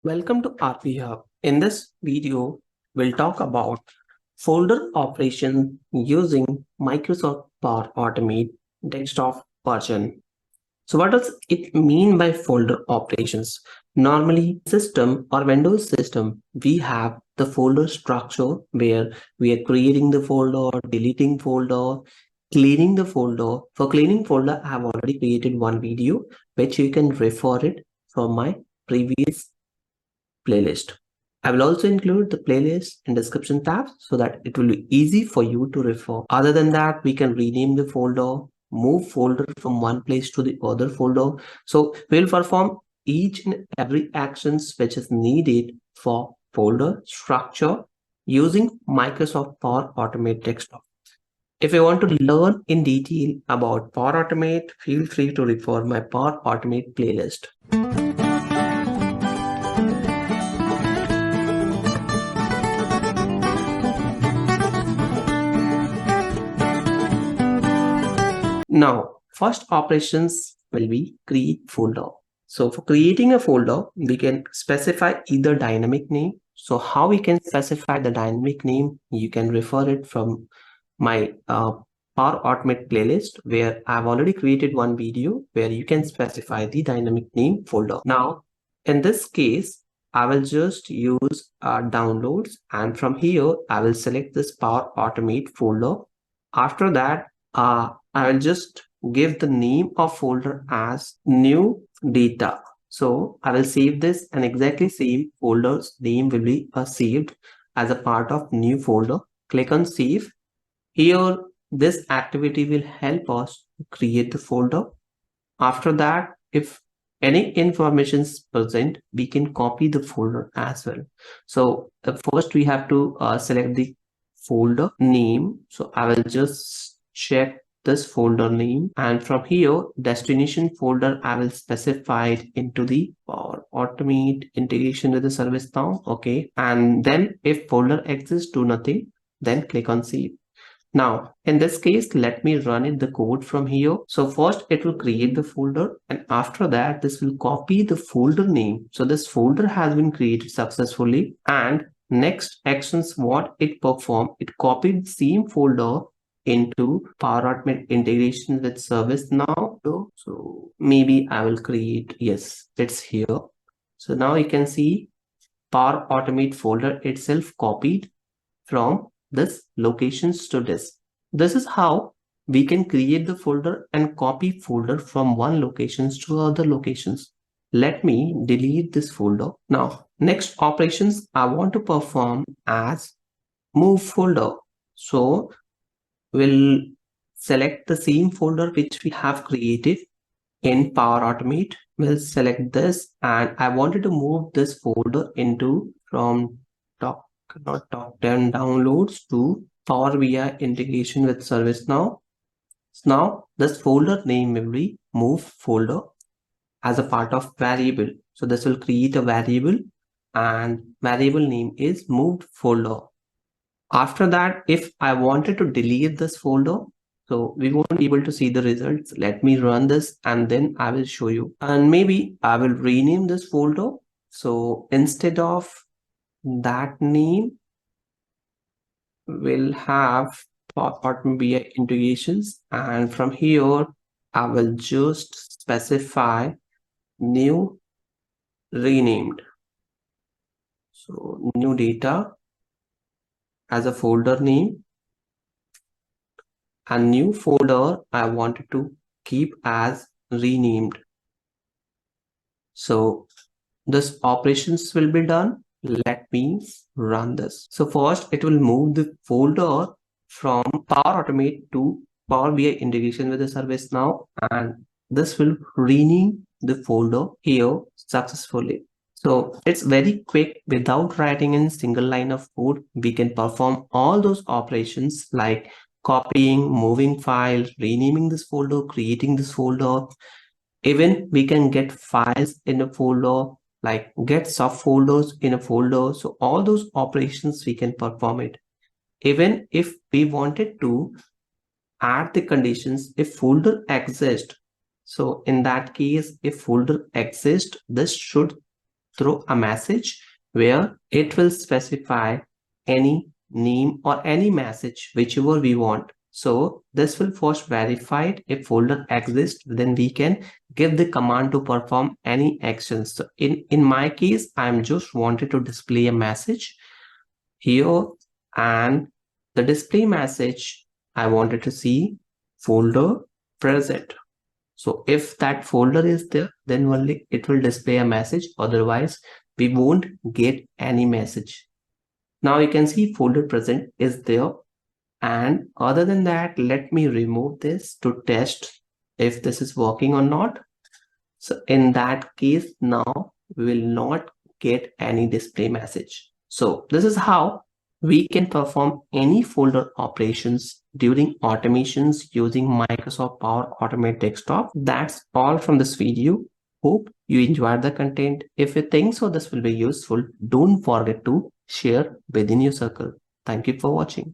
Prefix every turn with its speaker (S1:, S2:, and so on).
S1: Welcome to RP Hub. In this video, we'll talk about folder operation using Microsoft Power Automate desktop version. So what does it mean by folder operations? Normally, system or Windows system, we have the folder structure where we are creating the folder, deleting folder, cleaning the folder. For cleaning folder, I have already created one video, which you can refer it from my previous playlist. I will also include the playlist in description tab so that it will be easy for you to refer. Other than that, we can rename the folder, move folder from one place to the other folder. So we'll perform each and every actions which is needed for folder structure using Microsoft Power Automate Desktop. If you want to learn in detail about Power Automate, feel free to refer my Power Automate playlist. Now, first operations will be create folder. So for creating a folder, we can specify either dynamic name. So how we can specify the dynamic name? You can refer it from my Power Automate playlist where I've already created one video where you can specify the dynamic name folder. Now, in this case, I will just use downloads, and from here, I will select this Power Automate folder. After that, I will just give the name of folder as new data. So I will save this, and exactly same folder's name will be saved as a part of new folder. Click on save. Here, this activity will help us to create the folder. After that, if any information is present, we can copy the folder as well. So first we have to select the folder name. So I will just check this folder name, and from here destination folder I will specify it into the Power Automate integration with the ServiceNow. Okay, and then if folder exists, do nothing, then click on save. Now, in this case, let me run in the code from here. So first it will create the folder, and after that, this will copy the folder name. So this folder has been created successfully, and next actions what it performed, it copied the same folder into Power Automate integration with ServiceNow. So maybe I will create, yes, it's here. So now you can see Power Automate folder itself copied from this locations to this. This is how we can create the folder and copy folder from one locations to other locations. Let me delete this folder. Now, next operations I want to perform as move folder. So we'll select the same folder which we have created in Power Automate. We'll select this, and I wanted to move this folder into from top, not top 10 downloads to Power BI integration with ServiceNow. So now this folder name will be move folder as a part of variable. So this will create a variable, and variable name is moved folder. After that, if I wanted to delete this folder, so we won't be able to see the results. Let me run this and then I will show you. And maybe I will rename this folder. So instead of that name, we'll have Power BI integrations. And from here, I will just specify new renamed. So new data as a folder name, and new folder I wanted to keep as renamed. So this operations will be done. Let me run this. So first it will move the folder from Power Automate to Power BI integration with the ServiceNow, and this will rename the folder here successfully. So it's very quick. Without writing in single line of code, we can perform all those operations like copying, moving files, renaming this folder, creating this folder. Even we can get files in a folder, like get subfolders in a folder. So all those operations we can perform it. Even if we wanted to add the conditions, if folder exists. So in that case, if folder exists, this should through a message where it will specify any name or any message, whichever we want. So this will first verify it. If folder exists, then we can give the command to perform any actions. So in my case, I'm just wanted to display a message here, and the display message, I wanted to see folder present. So if that folder is there, then only it will display a message. Otherwise, we won't get any message. Now you can see folder present is there. And other than that, let me remove this to test if this is working or not. So in that case, now we will not get any display message. So this is how we can perform any folder operations during automations using Microsoft Power Automate Desktop. That's all from this video. Hope you enjoyed the content. If you think so this will be useful, don't forget to share within your circle. Thank you for watching.